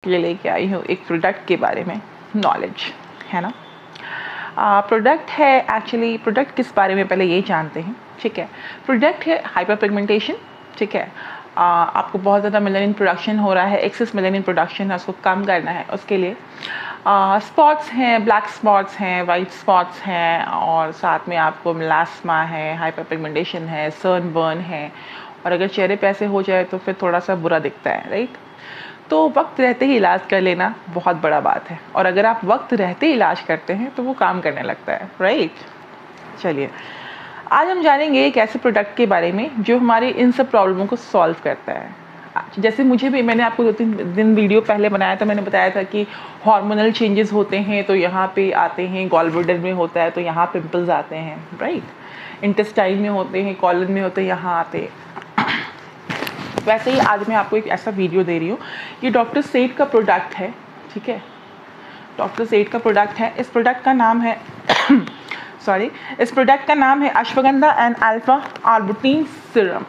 लिए लेके आई हूँ एक प्रोडक्ट के बारे में नॉलेज, है ना। प्रोडक्ट है एक्चुअली, प्रोडक्ट किस बारे में पहले ये जानते हैं, ठीक है। प्रोडक्ट है हाइपर पिगमेंटेशन, ठीक है। आपको बहुत ज़्यादा मेलानिन प्रोडक्शन हो रहा है, एक्सेस मेलानिन प्रोडक्शन है, उसको कम करना है। उसके लिए स्पॉट्स हैं, ब्लैक स्पॉट्स हैं, वाइट स्पॉट्स हैं, और साथ में आपको मेलास्मा है, हाइपर पिगमेंटेशन है, सनबर्न है, और अगर चेहरे पे ऐसे हो जाए तो फिर थोड़ा सा बुरा दिखता है, राइट। तो वक्त रहते ही इलाज कर लेना बहुत बड़ा बात है, और अगर आप वक्त रहते ही इलाज करते हैं तो वो काम करने लगता है, राइट। चलिए, आज हम जानेंगे एक ऐसे प्रोडक्ट के बारे में जो हमारे इन सब प्रॉब्लमों को सॉल्व करता है। जैसे मुझे भी, मैंने आपको 2-3 दिन वीडियो पहले बनाया था, मैंने बताया था कि हार्मोनल चेंजेस होते हैं तो यहाँ पे आते हैं, गॉल ब्लैडर में होता है तो यहाँ पिंपल्स आते हैं, राइट। इंटेस्टाइन में होते हैं, कॉलन में होते हैं, यहाँ आते हैं। वैसे ही आज मैं आपको एक ऐसा वीडियो दे रही हूँ, ये डॉक्टर सेठ का प्रोडक्ट है, ठीक है। डॉक्टर सेठ का प्रोडक्ट है। इस प्रोडक्ट का नाम है इस प्रोडक्ट का नाम है ashwagandha and alpha arbutin serum.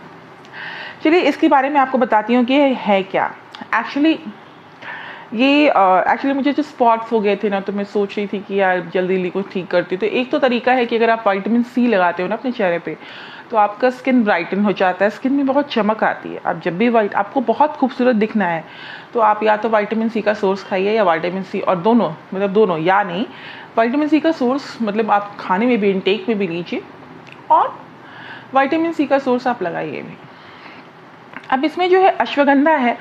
चलिए इसके बारे में आपको बताती हूँ कि ये है क्या। एक्चुअली मुझे जो स्पॉट्स हो गए थे ना, तो मैं सोच रही थी कि यार जल्दी को ठीक करती हूँ। तो एक तो तरीका है कि अगर आप विटामिन सी लगाते हो ना अपने चेहरे पे, तो आपका स्किन ब्राइटन हो जाता है, स्किन में बहुत चमक आती है। आप जब भी आपको बहुत खूबसूरत दिखना है तो आप या तो विटामिन सी का सोर्स खाइए या विटामिन सी, और दोनों या नहीं, विटामिन सी का सोर्स मतलब आप खाने में भी, इनटेक में भी लीजिए, और विटामिन सी का सोर्स आप लगाइए भी। अब इसमें जो है अश्वगंधा है,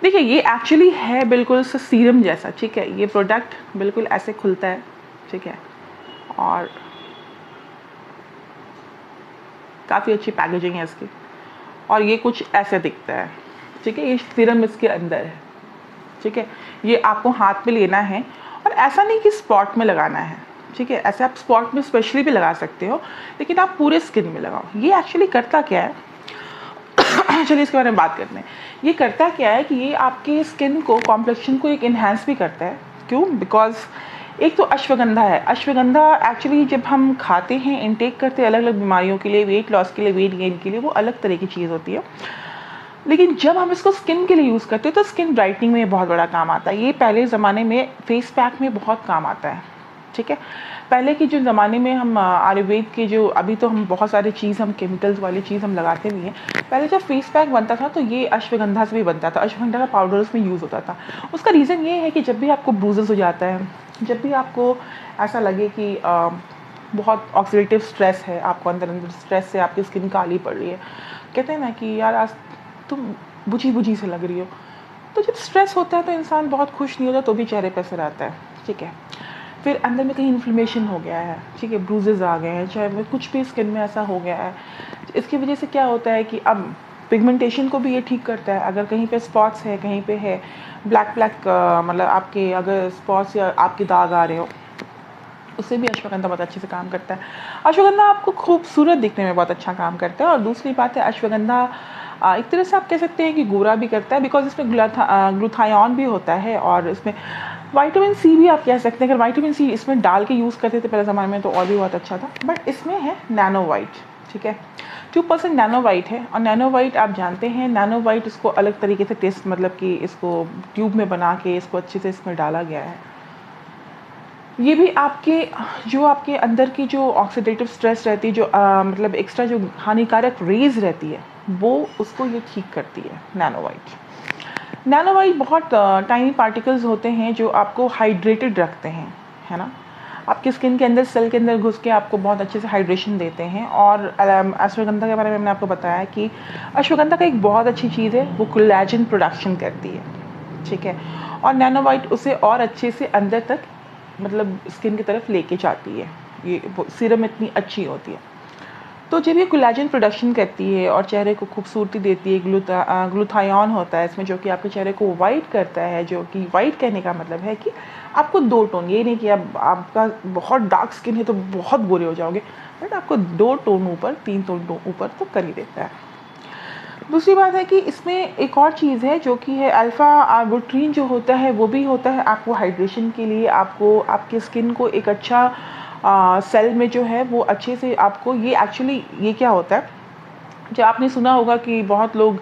देखिए ये एक्चुअली है बिल्कुल से सीरम जैसा, ठीक है। ये प्रोडक्ट बिल्कुल ऐसे खुलता है, ठीक है, और काफ़ी अच्छी पैकेजिंग है इसकी, और ये कुछ ऐसे दिखता है, ठीक है। ये सीरम इसके अंदर है, ठीक है। ये आपको हाथ में लेना है, और ऐसा नहीं कि स्पॉट में लगाना है, ठीक है। ऐसे आप स्पॉट में स्पेशली भी लगा सकते हो, लेकिन आप पूरे स्किन में लगाओ। ये एक्चुअली करता क्या है चलिए इसके बारे में बात करते हैं। ये करता क्या है कि ये आपके स्किन को, कॉम्प्लेक्शन को एक इन्हांस भी करता है। क्यों? बिकॉज एक तो अश्वगंधा है। अश्वगंधा एक्चुअली जब हम खाते हैं, इनटेक करते हैं अलग अलग बीमारियों के लिए, वेट लॉस के लिए, वेट गेन के लिए, वो अलग तरह की चीज़ होती है। लेकिन जब हम इसको स्किन के लिए यूज़ करते हैं तो स्किन ब्राइटनिंग में बहुत बड़ा काम आता है। ये पहले ज़माने में फेस पैक में बहुत काम आता है, ठीक है। पहले के जो ज़माने में हम आयुर्वेद के जो, अभी तो हम बहुत सारी चीज़, हम केमिकल्स वाली चीज़ हम लगाते भी हैं। पहले जब फेस पैक बनता था तो ये अश्वगंधा से भी बनता था, अश्वगंधा का पाउडर उसमें यूज़ होता था। उसका रीज़न ये है कि जब भी आपको ब्रूजेस हो जाता है, जब भी आपको ऐसा लगे कि बहुत ऑक्सीडेटिव स्ट्रेस है, आपको अंदर स्ट्रेस से आपकी स्किन काली पड़ रही है, कहते हैं ना कि यार आज तुम बुझी से लग रही हो, तो जब स्ट्रेस होता है तो इंसान बहुत खुश नहीं होता, तो भी चेहरे पे असर आता है, ठीक है। फिर अंदर में कहीं इन्फ्लेमेशन हो गया है, ठीक है, ब्रूजेस आ गए हैं, चाहे कुछ भी स्किन में ऐसा हो गया है, इसकी वजह से क्या होता है कि अब पिगमेंटेशन को भी ये ठीक करता है। अगर कहीं पे स्पॉट्स है, कहीं पे है ब्लैक मतलब आपके अगर स्पॉट्स या आपके दाग आ रहे हो, उससे भी अश्वगंधा बहुत अच्छे से काम करता है। अश्वगंधा आपको खूबसूरत दिखने में बहुत अच्छा काम करता है। और दूसरी बात है, अश्वगंधा एक तरह से आप कह सकते हैं कि गोरा भी करता है, बिकॉज इसमें ग्लूथायोन भी होता है, और इसमें विटामिन सी भी आप कह सकते हैं। अगर विटामिन सी इसमें डाल के यूज़ करते थे पहले ज़माने में तो और भी बहुत अच्छा था, बट इसमें है नैनो वाइट, ठीक है। 2% नैनो वाइट है, और नैनो वाइट आप जानते हैं, नैनो वाइट इसको अलग तरीके से टेस्ट, मतलब कि इसको ट्यूब में बना के इसको अच्छे से इसमें डाला गया है। ये भी आपके अंदर की जो ऑक्सीडेटिव स्ट्रेस रहती है, जो मतलब एक्स्ट्रा जो हानिकारक रेज रहती है, वो उसको ये ठीक करती है नैनो वाइट। नैनो वाइट बहुत टाइनी पार्टिकल्स होते हैं जो आपको हाइड्रेटेड रखते हैं, है ना। आपकी स्किन के अंदर, सेल के अंदर घुस के आपको बहुत अच्छे से हाइड्रेशन देते हैं। और अश्वगंधा के बारे में मैंने आपको बताया कि अश्वगंधा का एक बहुत अच्छी चीज़ है, वो कोलेजन प्रोडक्शन करती है, ठीक है। और नैनो वाइट उसे और अच्छे से अंदर तक, मतलब स्किन की तरफ लेके जाती है। ये सीरम इतनी अच्छी होती है। तो जब ये कोलेजन प्रोडक्शन करती है और चेहरे को खूबसूरती देती है, ग्लूथायोन होता है इसमें, जो कि आपके चेहरे को वाइट करता है। जो कि वाइट कहने का मतलब है कि आपको 2 टोन, ये नहीं कि आपका बहुत डार्क स्किन है तो बहुत गोरे हो जाओगे, बट आपको 2 टोन ऊपर, 3 टोन ऊपर तो कर ही देता है। दूसरी बात है कि इसमें एक और चीज़ है जो कि है अल्फ़ा आर्बुटिन, जो होता है वो भी होता है आपको हाइड्रेशन के लिए, आपको आपके स्किन को एक अच्छा सेल में जो है वो अच्छे से आपको, ये एक्चुअली ये क्या होता है, जो आपने सुना होगा कि बहुत लोग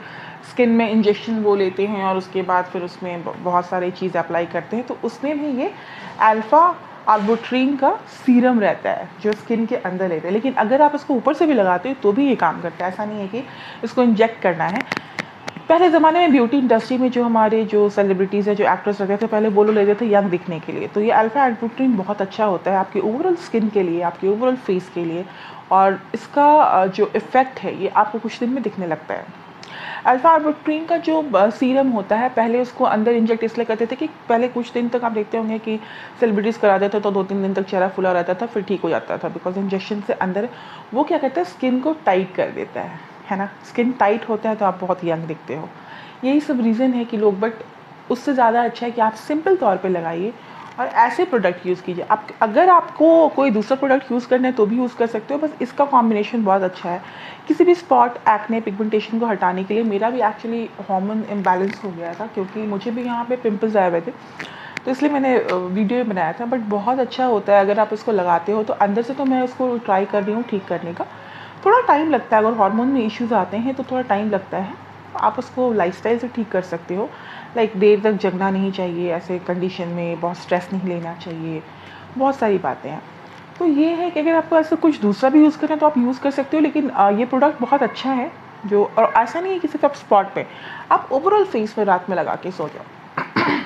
स्किन में इंजेक्शन वो लेते हैं और उसके बाद फिर उसमें बहुत सारी चीज़ अप्लाई करते हैं, तो उसमें भी ये अल्फ़ा आर्बुट्रीन का सीरम रहता है जो स्किन के अंदर लेते हैं। लेकिन अगर आप इसको ऊपर से भी लगाते हो तो भी ये काम करता है, ऐसा नहीं है कि इसको इंजेक्ट करना है। पहले ज़माने में ब्यूटी इंडस्ट्री में जो हमारे जो सेलिब्रिटीज़ है, जो एक्ट्रेस रहते थे, पहले वो लोग लेते थे यंग दिखने के लिए। तो ये अल्फ़ा आर्बुट्रीन बहुत अच्छा होता है आपके ओवरऑल स्किन के लिए, आपके ओवरऑल फेस के लिए, और इसका जो इफ़ेक्ट है ये आपको कुछ दिन में दिखने लगता है। अल्फ़ा आर्बुट्रीन का जो सीरम होता है, पहले उसको अंदर इंजेक्ट इसलिए करते थे कि पहले कुछ दिन तक आप देखते होंगे कि सेलिब्रिटीज़ करा देते तो 2-3 दिन तक चेहरा फुला रहता था, फिर ठीक हो जाता था, बिकॉज इंजेक्शन से अंदर वो क्या करता है, स्किन को टाइट कर देता है ना। स्किन टाइट होता है तो आप बहुत यंग दिखते हो। यही सब रीज़न है कि लोग, बट उससे ज़्यादा अच्छा है कि आप सिंपल तौर पे लगाइए और ऐसे प्रोडक्ट यूज़ कीजिए। आप अगर आपको कोई दूसरा प्रोडक्ट यूज़ करना है तो भी यूज़ कर सकते हो, बस इसका कॉम्बिनेशन बहुत अच्छा है किसी भी स्पॉट, एक्ने, पिगमेंटेशन को हटाने के लिए। मेरा भी एक्चुअली हार्मोन इम्बैलेंस हो गया था, क्योंकि मुझे भी यहाँ पे पिंपल्स आए हुए थे, तो इसलिए मैंने वीडियो बनाया था। बट बहुत अच्छा होता है अगर आप इसको लगाते हो तो अंदर से। तो मैं उसको ट्राई कर रही हूँ ठीक करने का। थोड़ा टाइम लगता है, अगर हार्मोन में इश्यूज़ आते हैं तो थोड़ा टाइम लगता है। आप उसको लाइफस्टाइल से ठीक कर सकते हो, लाइक देर तक जगना नहीं चाहिए ऐसे कंडीशन में, बहुत स्ट्रेस नहीं लेना चाहिए, बहुत सारी बातें हैं। तो ये है कि अगर आपको ऐसा कुछ दूसरा भी यूज़ करना है तो आप यूज़ कर सकते हो, लेकिन ये प्रोडक्ट बहुत अच्छा है जो, और ऐसा नहीं है कि सिर्फ आप स्पॉट पे, आप ओवरऑल फेस में रात में लगा के सो जाओ।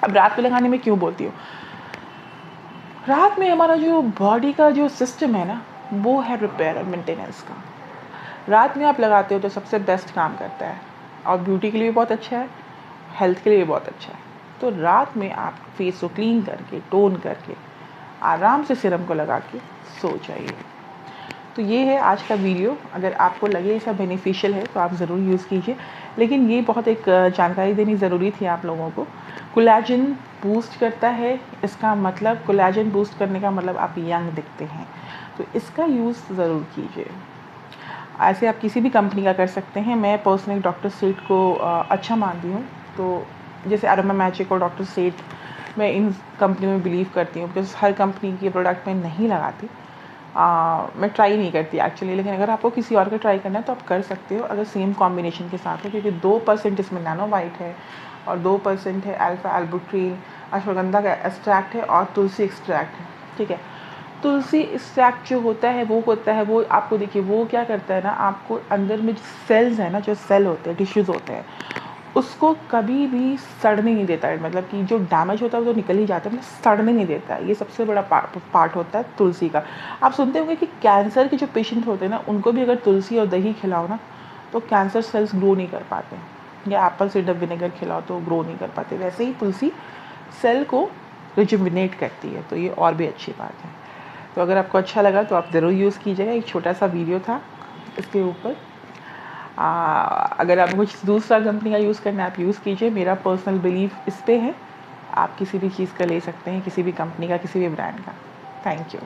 अब रात में लगाने में क्यों बोलती हूँ, रात में हमारा जो बॉडी का जो सिस्टम है ना, वो है रिपेयर और मेंटेनेंस का। रात में आप लगाते हो तो सबसे बेस्ट काम करता है, और ब्यूटी के लिए भी बहुत अच्छा है, हेल्थ के लिए भी बहुत अच्छा है। तो रात में आप फेस को क्लीन करके, टोन करके, आराम से सीरम को लगा के सो जाइए। तो ये है आज का वीडियो। अगर आपको लगे ऐसा बेनिफिशियल है तो आप ज़रूर यूज़ कीजिए, लेकिन ये बहुत एक जानकारी देनी ज़रूरी थी आप लोगों को। कोलेजन बूस्ट करता है, इसका मतलब कोलेजन बूस्ट करने का मतलब आप यंग दिखते हैं, तो इसका यूज़ ज़रूर कीजिए। ऐसे आप किसी भी कंपनी का कर सकते हैं। मैं पर्सनली डॉक्टर सेठ को अच्छा मानती हूँ, तो जैसे अरोमा मैजिक और डॉक्टर सेठ, मैं इन कंपनी में बिलीव करती हूँ, बिकॉज हर कंपनी के प्रोडक्ट मैं नहीं लगाती, मैं ट्राई नहीं करती एक्चुअली। लेकिन अगर आपको किसी और का ट्राई करना है तो आप कर सकते हो, अगर सेम कॉम्बिनेशन के साथ हो, क्योंकि 2% इसमें नैनो वाइट है और 2% है अल्फा आर्बुट्रीन, अश्वगंधा का एक्सट्रैक्ट है और तुलसी एक्सट्रैक्ट है, ठीक है। तुलसी एक्सट्रैक्ट जो होता है वो आपको देखिए वो क्या करता है ना, आपको अंदर में जो सेल्स है ना, जो सेल होते हैं, टिश्यूज़ होते हैं, उसको कभी भी सड़ने नहीं देता है। मतलब कि जो डैमेज होता है वो तो निकल ही जाता है, मतलब सड़ने नहीं देता है। ये सबसे बड़ा पार्ट होता है तुलसी का। आप सुनते होंगे कि कैंसर के जो पेशेंट होते हैं ना, उनको भी अगर तुलसी और दही खिलाओ ना तो कैंसर सेल्स ग्रो नहीं कर पाते, या एप्पल साइडर विनेगर खिलाओ तो ग्रो नहीं कर पाते। वैसे ही तुलसी सेल को रिजुविनेट करती है, तो ये और भी अच्छी बात है। तो अगर आपको अच्छा लगा तो आप ज़रूर यूज़ कीजिएगा। एक छोटा सा वीडियो था इसके ऊपर। अगर आपको कुछ दूसरा कंपनी का यूज़ करना है आप यूज़ कीजिए, मेरा पर्सनल बिलीफ इस पे है। आप किसी भी चीज़ का ले सकते हैं, किसी भी कंपनी का, किसी भी ब्रांड का। Thank you.